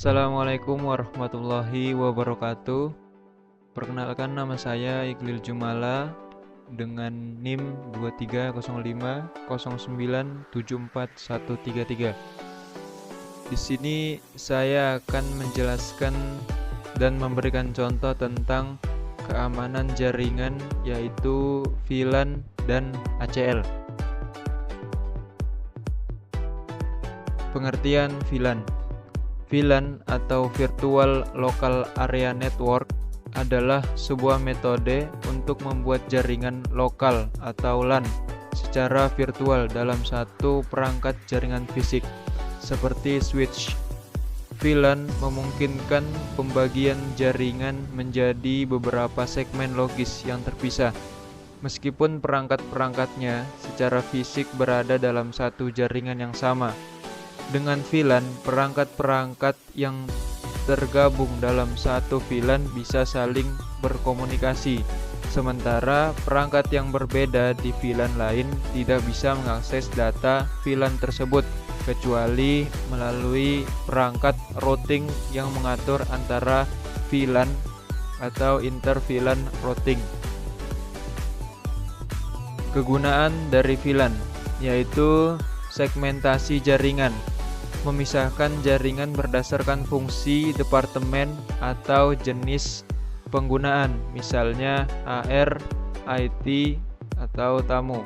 Assalamualaikum warahmatullahi wabarakatuh. Perkenalkan, nama saya Iqlil Jumala dengan NIM 230509741133. Di sini saya akan menjelaskan dan memberikan contoh tentang keamanan jaringan, yaitu VLAN dan ACL. Pengertian VLAN. VLAN atau Virtual Local Area Network adalah sebuah metode untuk membuat jaringan lokal atau LAN secara virtual dalam satu perangkat jaringan fisik, seperti switch. VLAN memungkinkan pembagian jaringan menjadi beberapa segmen logis yang terpisah, meskipun perangkat-perangkatnya secara fisik berada dalam satu jaringan yang sama. Dengan VLAN, perangkat-perangkat yang tergabung dalam satu VLAN bisa saling berkomunikasi, sementara perangkat yang berbeda di VLAN lain tidak bisa mengakses data VLAN tersebut kecuali melalui perangkat routing yang mengatur antara VLAN atau inter-VLAN routing. Kegunaan dari VLAN yaitu segmentasi jaringan, memisahkan jaringan berdasarkan fungsi, departemen, atau jenis penggunaan, misalnya AR, IT, atau tamu.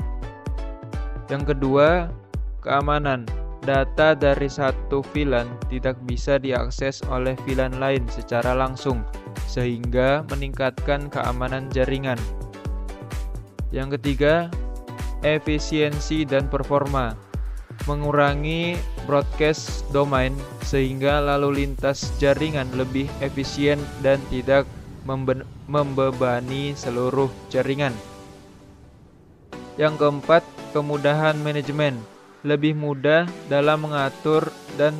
Yang kedua, keamanan. Data dari satu VLAN tidak bisa diakses oleh VLAN lain secara langsung, sehingga meningkatkan keamanan jaringan. Yang ketiga, efisiensi dan performa. Mengurangi broadcast domain sehingga lalu lintas jaringan lebih efisien dan tidak membebani seluruh jaringan. Yang keempat, kemudahan manajemen. Lebih mudah dalam mengatur dan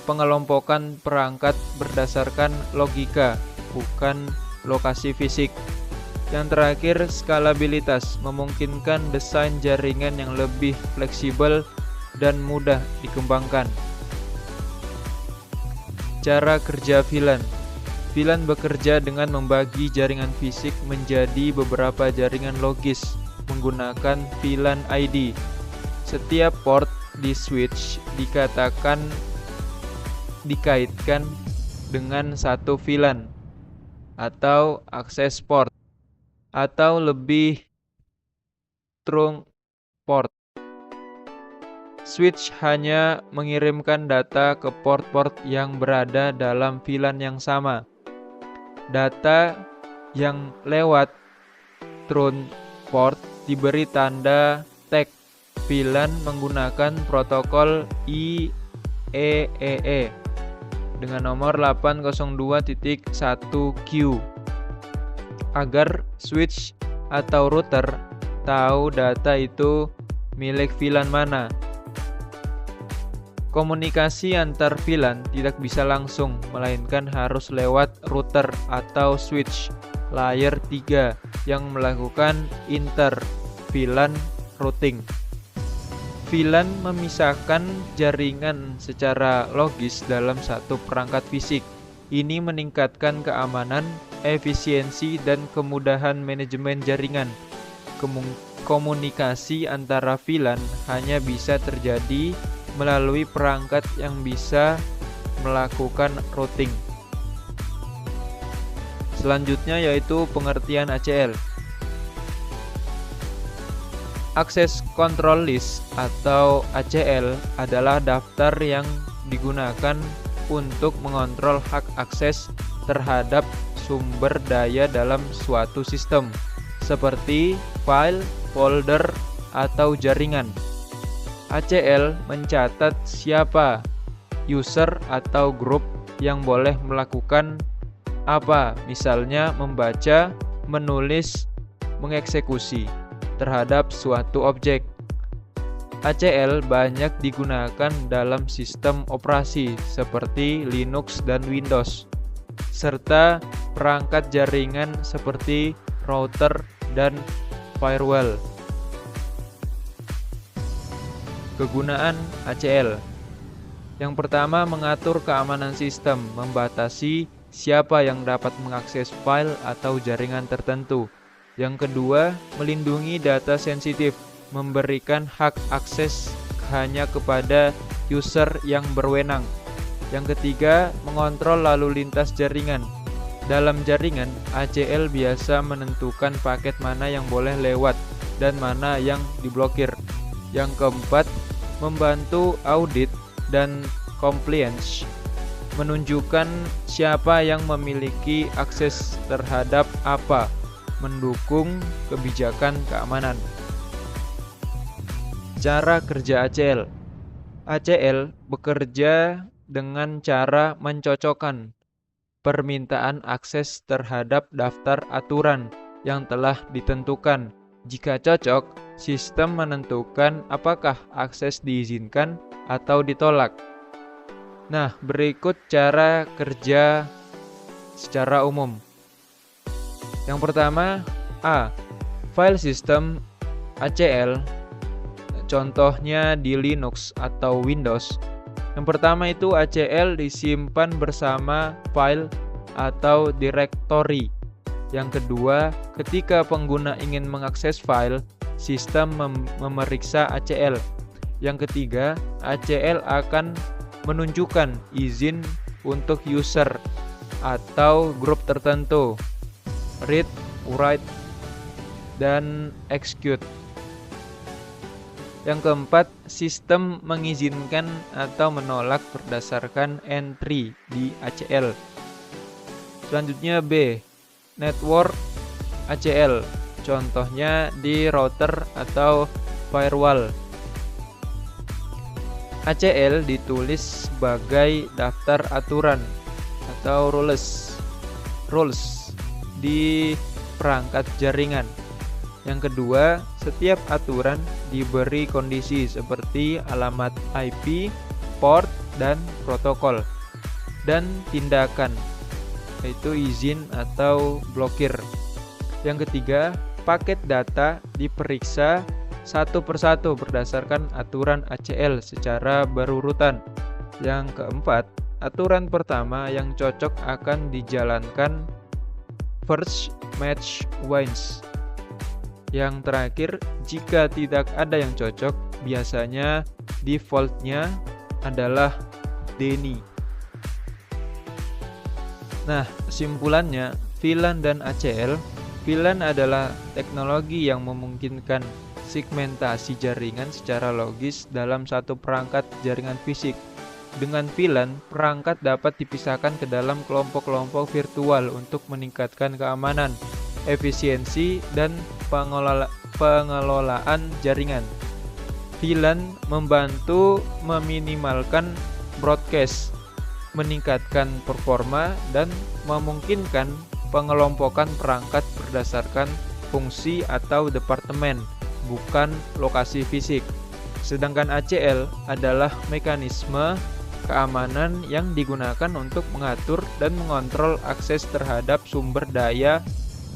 pengelompokan perangkat berdasarkan logika, bukan lokasi fisik. Yang terakhir, skalabilitas. Memungkinkan desain jaringan yang lebih fleksibel dan mudah dikembangkan. Cara kerja VLAN. VLAN bekerja dengan membagi jaringan fisik menjadi beberapa jaringan logis menggunakan VLAN ID. Setiap port di switch dikaitkan dengan satu VLAN atau access port atau lebih trunk port. Switch hanya mengirimkan data ke port-port yang berada dalam VLAN yang sama. Data yang lewat trunk port diberi tanda tag VLAN menggunakan protokol IEEE dengan nomor 802.1Q agar switch atau router tahu data itu milik VLAN mana. Komunikasi antar VLAN tidak bisa langsung, melainkan harus lewat router atau switch layer 3 yang melakukan inter-VLAN routing. VLAN memisahkan jaringan secara logis dalam satu perangkat fisik. Ini meningkatkan keamanan, efisiensi, dan kemudahan manajemen jaringan. Komunikasi antara VLAN hanya bisa terjadi melalui perangkat yang bisa melakukan routing. Selanjutnya yaitu pengertian ACL. Access Control List atau ACL adalah daftar yang digunakan untuk mengontrol hak akses terhadap sumber daya dalam suatu sistem, seperti file, folder, atau jaringan. ACL mencatat siapa user atau grup yang boleh melakukan apa, misalnya membaca, menulis, mengeksekusi terhadap suatu objek. ACL banyak digunakan dalam sistem operasi seperti Linux dan Windows, serta perangkat jaringan seperti router dan firewall. Kegunaan ACL. Yang pertama, mengatur keamanan sistem, membatasi siapa yang dapat mengakses file atau jaringan tertentu. Yang kedua, melindungi data sensitif, memberikan hak akses hanya kepada user yang berwenang. Yang ketiga, mengontrol lalu lintas jaringan. Dalam jaringan, ACL biasa menentukan paket mana yang boleh lewat dan mana yang diblokir. Yang keempat, membantu audit dan compliance, menunjukkan siapa yang memiliki akses terhadap apa, mendukung kebijakan keamanan. Cara kerja ACL. ACL bekerja dengan cara mencocokkan permintaan akses terhadap daftar aturan yang telah ditentukan. Jika cocok, sistem menentukan apakah akses diizinkan atau ditolak. Nah, berikut cara kerja secara umum. Yang pertama, A. File system ACL, contohnya di Linux atau Windows. Yang pertama itu ACL disimpan bersama file atau directory. Yang kedua, ketika pengguna ingin mengakses file, sistem memeriksa ACL. Yang ketiga, ACL akan menunjukkan izin untuk user atau grup tertentu, read, write, dan execute. Yang keempat, sistem mengizinkan atau menolak berdasarkan entry di ACL. Selanjutnya B, network ACL, contohnya di router atau firewall. ACL ditulis sebagai daftar aturan atau rules di perangkat jaringan. Yang kedua, setiap aturan diberi kondisi seperti alamat IP, port, dan protokol, dan tindakan, yaitu izin atau blokir. Yang ketiga, paket data diperiksa satu persatu berdasarkan aturan ACL secara berurutan. Yang keempat, aturan pertama yang cocok akan dijalankan first match wins. Yang terakhir, jika tidak ada yang cocok, biasanya defaultnya adalah DNI. Nah, kesimpulannya, VLAN dan ACL. VLAN adalah teknologi yang memungkinkan segmentasi jaringan secara logis dalam satu perangkat jaringan fisik. Dengan VLAN, perangkat dapat dipisahkan ke dalam kelompok-kelompok virtual untuk meningkatkan keamanan, efisiensi, dan pengelolaan jaringan. VLAN membantu meminimalkan broadcast, meningkatkan performa, dan memungkinkan pengelompokan perangkat berdasarkan fungsi atau departemen, bukan lokasi fisik. Sedangkan ACL adalah mekanisme keamanan yang digunakan untuk mengatur dan mengontrol akses terhadap sumber daya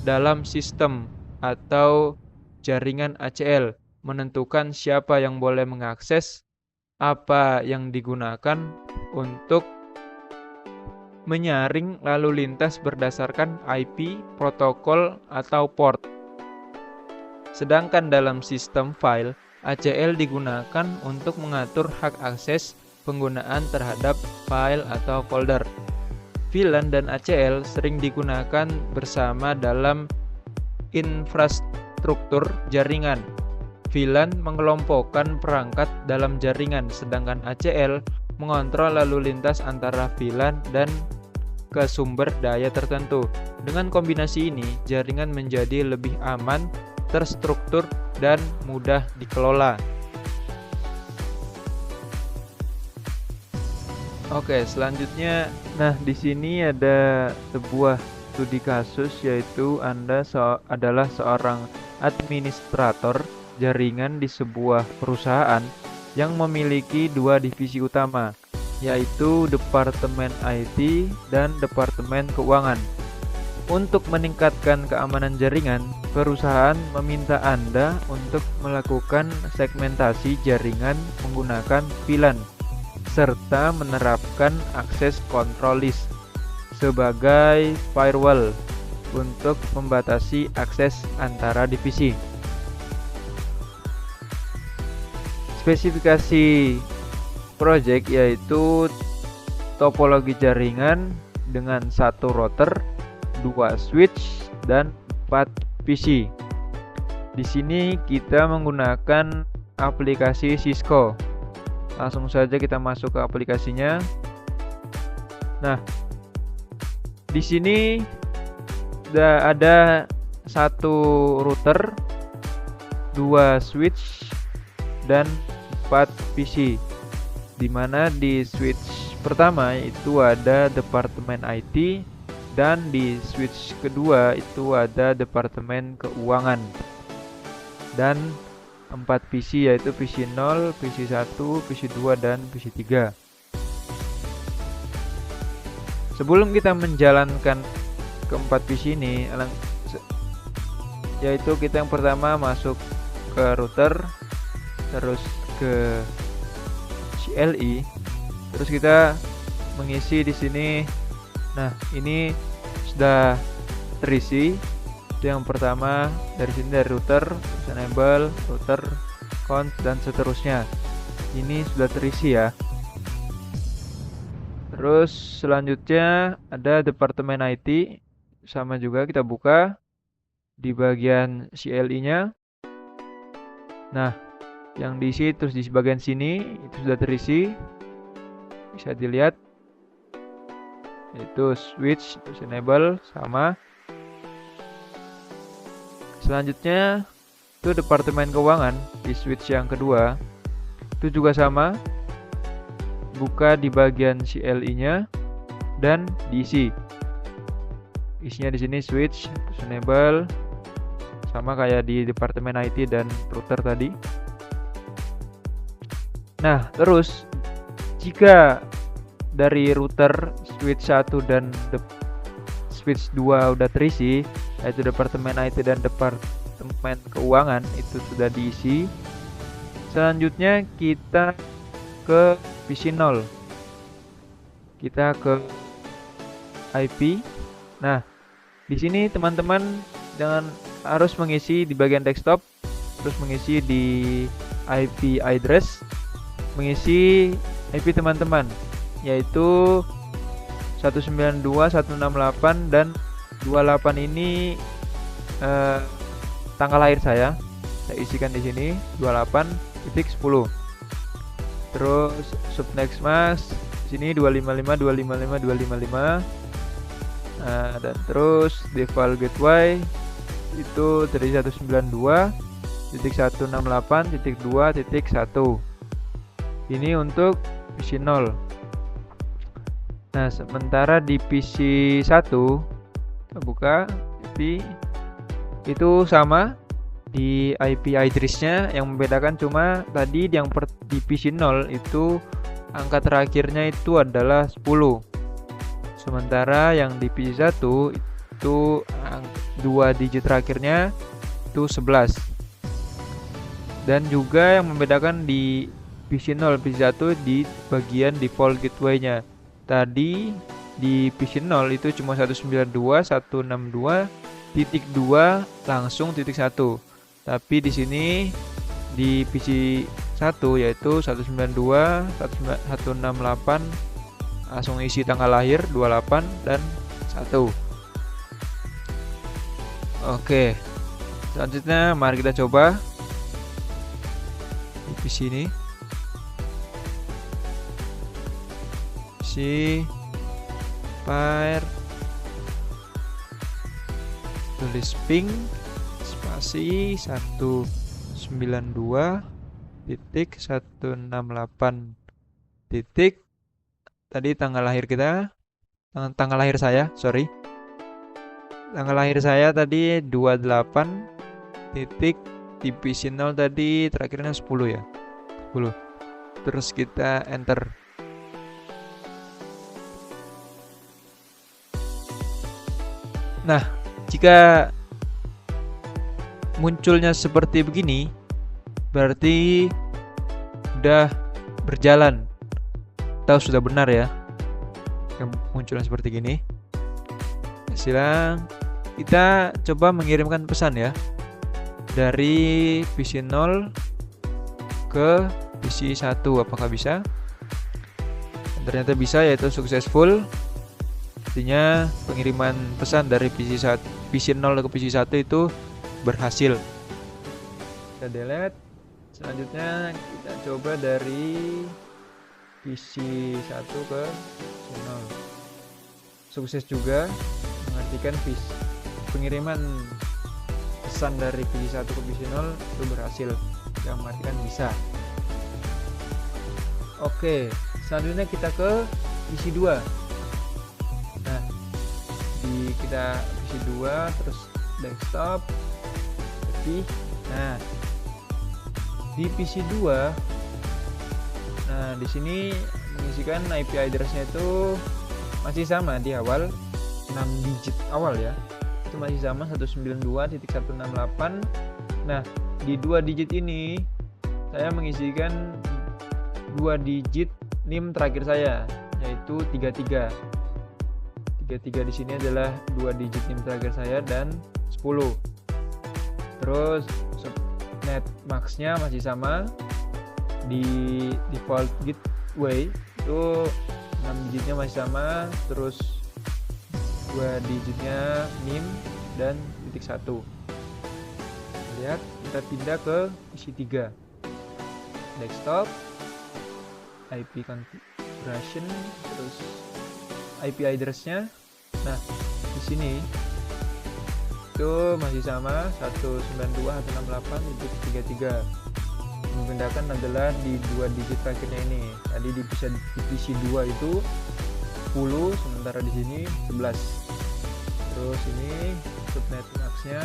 dalam sistem atau jaringan ACL, menentukan siapa yang boleh mengakses, apa yang digunakan untuk menyaring lalu lintas berdasarkan IP, protokol, atau port. Sedangkan dalam sistem file, ACL digunakan untuk mengatur hak akses penggunaan terhadap file atau folder. VLAN dan ACL sering digunakan bersama dalam infrastruktur jaringan. VLAN mengelompokkan perangkat dalam jaringan, sedangkan ACL mengontrol lalu lintas antara VLAN dan ke sumber daya tertentu. Dengan kombinasi ini, jaringan menjadi lebih aman, terstruktur, dan mudah dikelola. Oke, selanjutnya, nah di sini ada sebuah studi kasus, yaitu Anda adalah seorang administrator jaringan di sebuah perusahaan yang memiliki dua divisi utama, yaitu Departemen IT dan Departemen Keuangan. Untuk meningkatkan keamanan jaringan, perusahaan meminta Anda untuk melakukan segmentasi jaringan menggunakan VLAN. serta menerapkan akses control list sebagai firewall untuk membatasi akses antara divisi. Spesifikasi project yaitu topologi jaringan dengan 1 router, 2 switch, dan 4 PC. Di sini kita menggunakan aplikasi Cisco. Langsung saja kita masuk ke aplikasinya. Nah, di sini sudah ada 1 router, 2 switch, dan 4 PC. Di mana di switch pertama itu ada departemen IT dan di switch kedua itu ada departemen keuangan. Dan 4 PC yaitu PC 0, PC 1, PC 2, dan PC 3. Sebelum kita menjalankan keempat PC ini, yaitu kita yang pertama masuk ke router, terus ke CLI, terus kita mengisi di sini. Nah, ini sudah terisi. Itu yang pertama, dari sini dari router, enable, router, count, dan seterusnya. Ini sudah terisi ya. Terus selanjutnya ada departemen IT, sama juga kita buka di bagian CLI-nya. Nah, yang diisi terus di bagian sini itu sudah terisi, bisa dilihat, itu switch, terus enable, sama. Selanjutnya itu departemen keuangan di switch yang kedua, itu juga sama, buka di bagian CLI-nya dan diisi. Isinya di sini switch, terus enable, sama kayak di departemen IT dan router tadi. Nah, terus jika dari router switch 1 dan switch 2 udah terisi, yaitu departemen IT dan departemen keuangan itu sudah diisi, selanjutnya kita ke PC 0. Kita ke IP. Nah, di sini teman-teman jangan harus mengisi di bagian desktop, terus mengisi di IP address, mengisi IP teman-teman, yaitu 192, 168, dan 28 ini tanggal lahir saya isikan di sini 28.10. Terus subnext mask sini 255, 255, 255. Dan terus default gateway itu dari 192.168.2.1. Ini untuk PC 0. Nah, sementara di PC 1 kita buka IP, itu sama di IP address-nya, yang membedakan cuma tadi yang di PC 0 itu angka terakhirnya itu adalah 10. Sementara yang di PC 1 itu 2 digit terakhirnya itu 11. Dan juga yang membedakan di PC 0, PC 1 di bagian default gateway-nya. Tadi di PC 0 itu cuma 192.162.2 langsung titik 1. Tapi di sini di PC 1 yaitu 192.168 langsung isi tanggal lahir 28 dan 1. Oke. Selanjutnya mari kita coba di PC ini. Fire, tulis ping spasi 192.168 titik, tadi tanggal lahir kita, tanggal lahir saya, tanggal lahir saya tadi 28 titik, di PC 0 tadi terakhirnya 10 ya, 10. Terus kita enter. Nah, jika munculnya seperti begini, berarti udah berjalan. atau sudah benar ya, kemunculan seperti gini. Silang kita coba mengirimkan pesan ya dari PC 0 ke PC 1, apakah bisa? Ternyata bisa, yaitu successful. Artinya pengiriman pesan dari PC 0 ke PC 1 itu berhasil. Kita delete. Selanjutnya kita coba dari PC 1 ke PC 0. Sukses juga, mengartikan pengiriman pesan dari PC 1 ke PC 0 itu berhasil, yang mengartikan bisa. Oke, selanjutnya kita ke PC 2. Nah, kita PC 2 terus desktop. Nah, di PC 2, nah di sini mengisikan IP address-nya itu masih sama di awal, 6 digit awal ya. Itu masih sama 192.168. Nah, di 2 digit ini saya mengisikan 2 digit NIM terakhir saya, yaitu 33. 33 di sini adalah 2 digit NIM terakhir saya dan 10. Terus net max-nya masih sama di default gateway itu 6 digitnya masih sama, terus 2 digitnya NIM dan titik 1. Lihat, kita pindah ke PC 3. Desktop, IP configuration, terus IP address-nya. Nah, di sini itu masih sama 192.168.33. Membedakan adalah di 2 digit terakhirnya ini. Tadi di PC 2 itu 10, sementara di sini 11. Terus ini subnet max-nya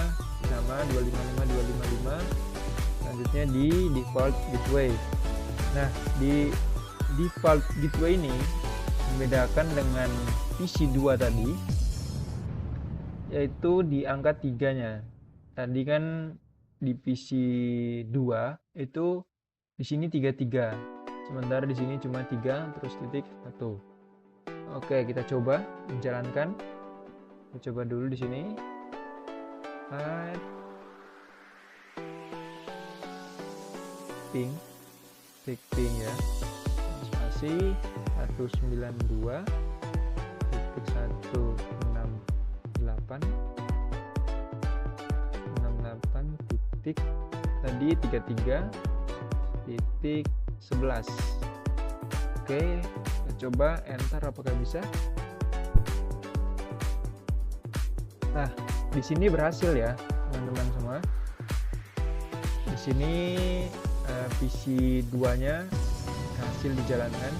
sama 255.255. Selanjutnya di default gateway. Nah, di default gateway ini membedakan dengan PC 2 tadi, yaitu di angka 3-nya. Tadi kan di PC 2 itu di sini 33. Sementara di sini cuma 3 terus titik 1. Oke, kita coba menjalankan. Kita coba dulu di sini. Ping. Tik ping ya. Spasi 192.168 titik tadi 33 titik 11. Oke, kita coba enter, apakah bisa? Nah, di sini berhasil ya teman-teman semua. Di sini PC 2-nya berhasil dijalankan,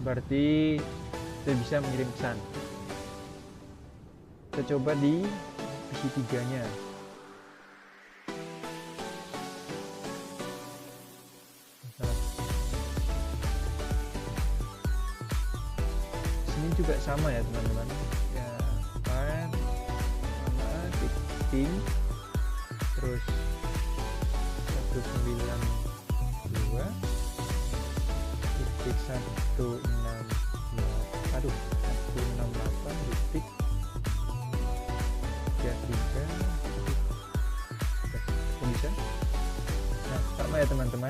berarti kita bisa mengirim pesan. Kita coba di PC 3-nya. Sini juga sama ya teman-teman. Ya, sama ping terus 192 titik 168 titik 33. Kok bisa? Nah, sama ya teman-teman.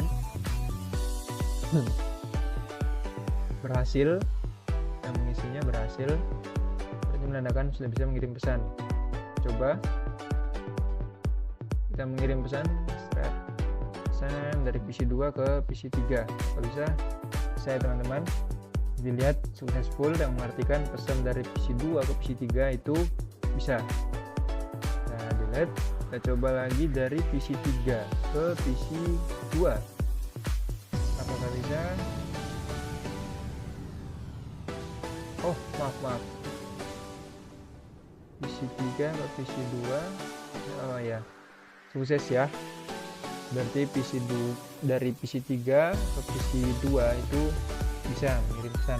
Berhasil, yang mengisinya berhasil, ini menandakan sudah bisa mengirim pesan. Coba kita mengirim pesan dari PC 2 ke PC 3. Kalau bisa, saya teman-teman dilihat successful, yang mengartikan pesan dari PC 2 ke PC 3 itu bisa. Nah, delete. Kita coba lagi dari PC 3 ke PC 2. Apakah bisa? Oh, maaf. PC 3 ke PC 2. Oh ya, sukses ya. Berarti dari PC 3 ke PC 2 itu bisa mengirim pesan.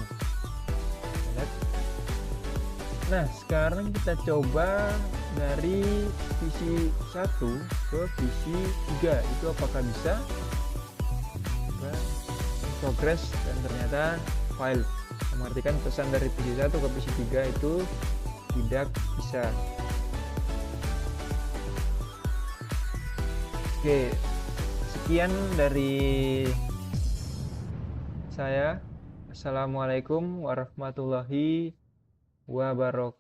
Nah, sekarang kita coba dari PC 1 ke PC 3, itu apakah bisa? Coba progress, dan ternyata file, mengartikan pesan dari PC1 ke PC3 itu tidak bisa. Oke, sekian dari saya. Assalamualaikum warahmatullahi wabarakatuh.